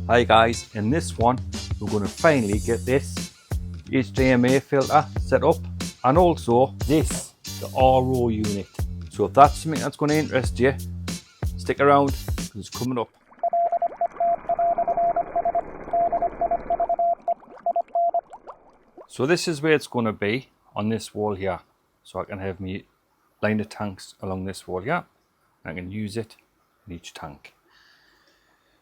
Hi guys, in this one we're going to finally get this HMA filter set up and also this, the RO unit. So if that's something that's going to interest you, stick around because it's coming up. So this is where it's going to be on this wall here. So I can have me line of tanks along this wall here. I can use it in each tank.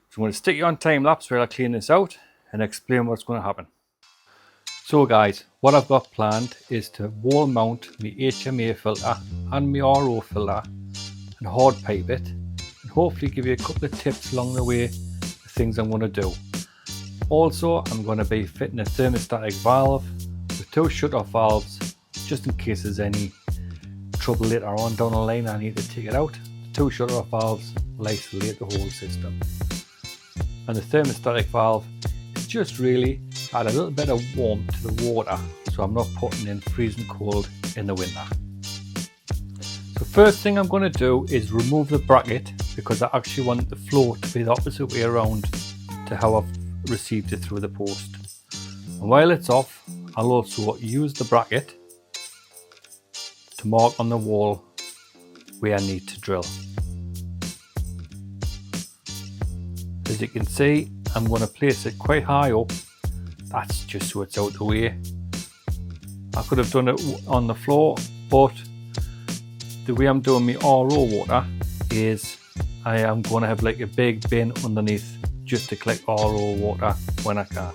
So I'm going to stick you on time lapse where I clean this out and explain what's going to happen. So guys, what I've got planned is to wall mount my HMA filter and my RO filter and hard pipe it, and hopefully give you a couple of tips along the way, the things I'm going to do. Also, I'm going to be fitting a thermostatic valve with 2 shut-off valves just in case there's any trouble later on down the line I need to take it out. The 2 shut-off valves will isolate the whole system. And the thermostatic valve is just really to add a little bit of warmth to the water so I'm not putting in freezing cold in the winter. So first thing I'm going to do is remove the bracket because I actually want the flow to be the opposite way around to how I've received it through the post. And while it's off, I'll also use the bracket to mark on the wall where I need to drill. As you can see, I'm going to place it quite high up. That's just so it's out the way. I could have done it on the floor, but the way I'm doing my RO water is I am going to have like a big bin underneath just to collect RO water when I can.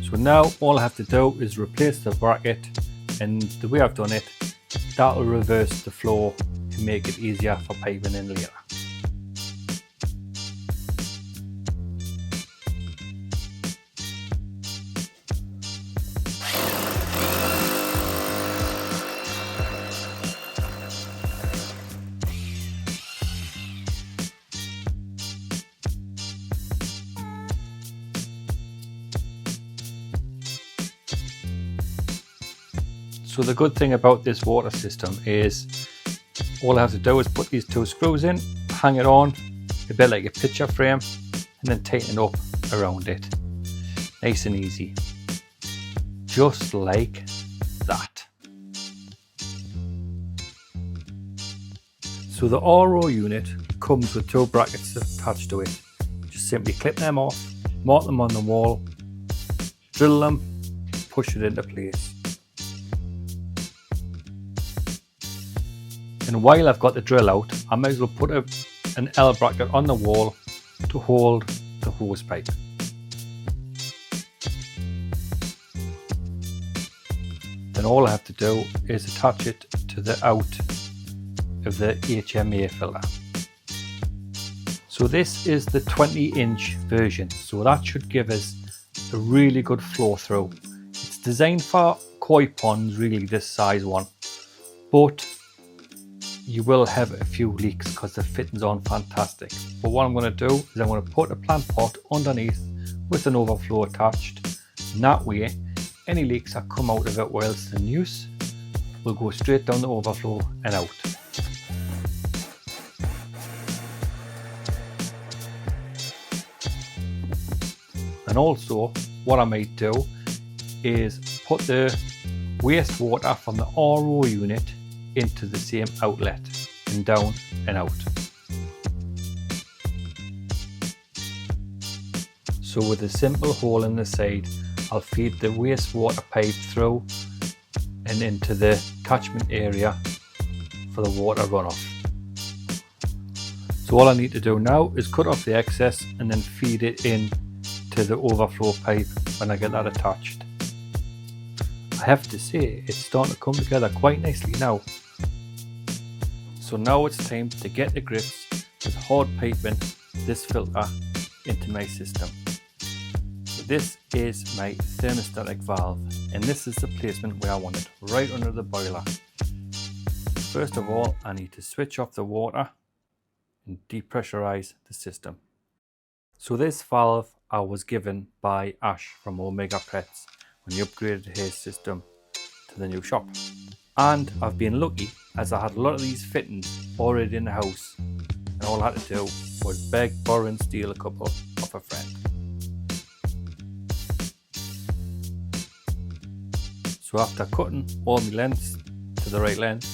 So now all I have to do is replace the bracket, and the way I've done it, that'll reverse the flow to make it easier for piping in later. So the good thing about this water system is all I have to do is put these 2 screws in, hang it on a bit like a picture frame, and then tighten up around it. Nice and easy. Just like that. So the RO unit comes with 2 brackets attached to it. Just simply clip them off, mark them on the wall, drill them, push it into place. And while I've got the drill out, I might as well put an L bracket on the wall to hold the hose pipe. Then all I have to do is attach it to the out of the HMA filter. So this is the 20-inch version, so that should give us a really good flow through. It's designed for koi ponds, really, this size one, but you will have a few leaks because the fittings aren't fantastic. But what I'm going to do is I'm going to put a plant pot underneath with an overflow attached, and that way any leaks that come out of it whilst in use will go straight down the overflow and out. And also what I might do is put the wastewater from the RO unit into the same outlet and down and out. So with a simple hole in the side, I'll feed the wastewater pipe through and into the catchment area for the water runoff. So all I need to do now is cut off the excess and then feed it in to the overflow pipe when I get that attached. I have to say, it's starting to come together quite nicely now. So now it's time to get the grips with hard piping this filter into my system. So this is my thermostatic valve, and this is the placement where I want it, right under the boiler. First of all, I need to switch off the water and depressurize the system. So this valve I was given by Ash from Omega Pets when he upgraded his system to the new shop. And I've been lucky as I had a lot of these fittings already in the house. and all I had to do was beg, borrow and steal a couple off a friend. So after cutting all my lengths to the right length,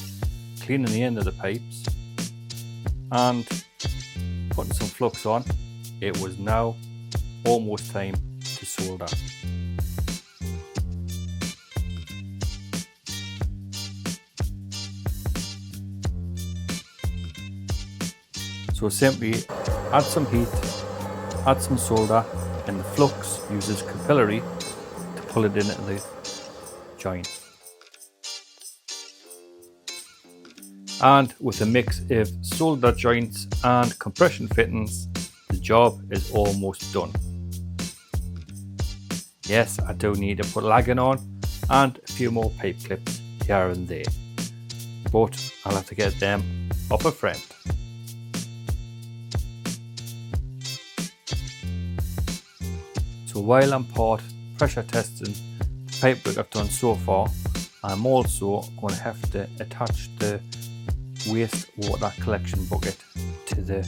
cleaning the end of the pipes and putting some flux on, it was now almost time to solder. So simply add some heat, add some solder, and the flux uses capillary to pull it into the joint. And with a mix of solder joints and compression fittings, the job is almost done. Yes, I do need to put lagging on and a few more pipe clips here and there, but I'll have to get them off a friend. So while I'm pressure testing the pipework I've done so far, I'm also going to have to attach the wastewater collection bucket to the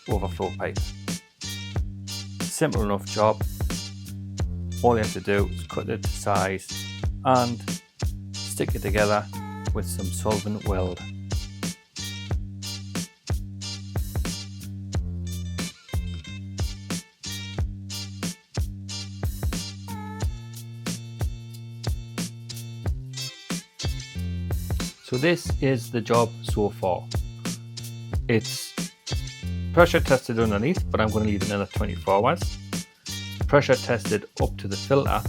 overflow pipe. Simple enough job. All you have to do is cut it to size and stick it together with some solvent weld. So this is the job so far. It's pressure tested underneath, but I'm going to leave it another 24 hours. Pressure tested up to the filter,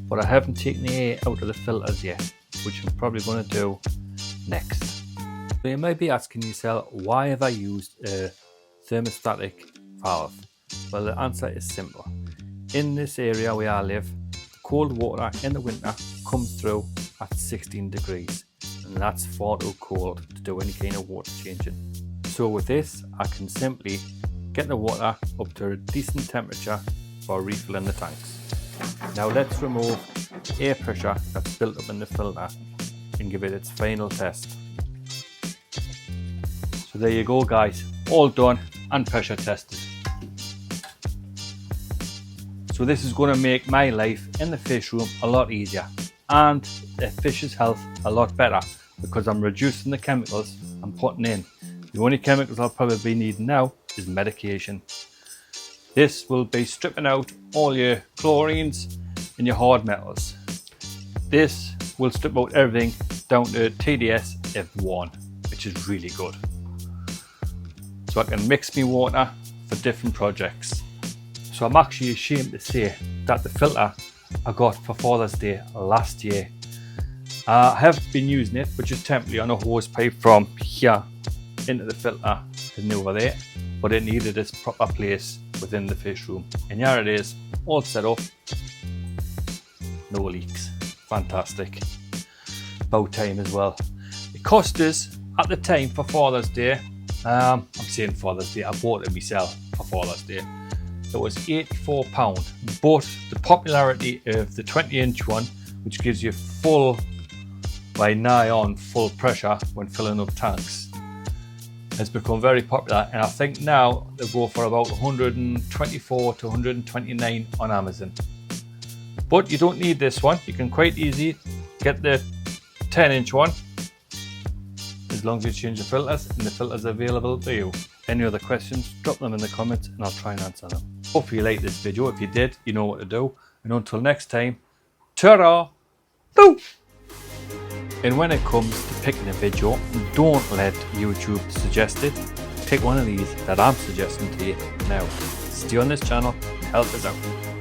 but I haven't taken the air out of the filters yet, which I'm probably going to do next. So you may be asking yourself, why have I used a thermostatic valve? Well, the answer is simple. In this area where I live, the cold water in the winter comes through at 16 degrees. And that's far too cold to do any kind of water changing. So with this, I can simply get the water up to a decent temperature for refilling the tanks. Now let's remove the air pressure that's built up in the filter and give it its final test. So there you go guys, all done and pressure tested. So this is going to make my life in the fish room a lot easier and the fish's health a lot better, because I'm reducing the chemicals I'm putting in. The only chemicals I'll probably be needing now is medication. This will be stripping out all your chlorines and your hard metals. This will strip out everything down to TDS F1, which is really good. So I can mix my water for different projects. So I'm actually ashamed to say that the filter I got for Father's Day last year, I have been using it, but just temporarily on a hose pipe from here into the filter and over there, but it needed its proper place within the fish room. And here it is, all set up, no leaks, fantastic. About time as well. It cost us at the time for Father's Day, I'm saying Father's Day, I bought it myself for Father's Day. It was £84, but the popularity of the 20-inch one, which gives you full, by nigh on full pressure when filling up tanks, has become very popular, and I think now they go for about 124 to 129 on Amazon. But you don't need this one, you can quite easily get the 10-inch one, as long as you change the filters and the filters are available to you. Any other questions, drop them in the comments and I'll try and answer them. Hopefully you liked this video. If you did, you know what to do. And until next time, ta-ra! Boo! And when it comes to picking a video, don't let YouTube suggest it. Pick one of these that I'm suggesting to you now. Stay on this channel, help us out.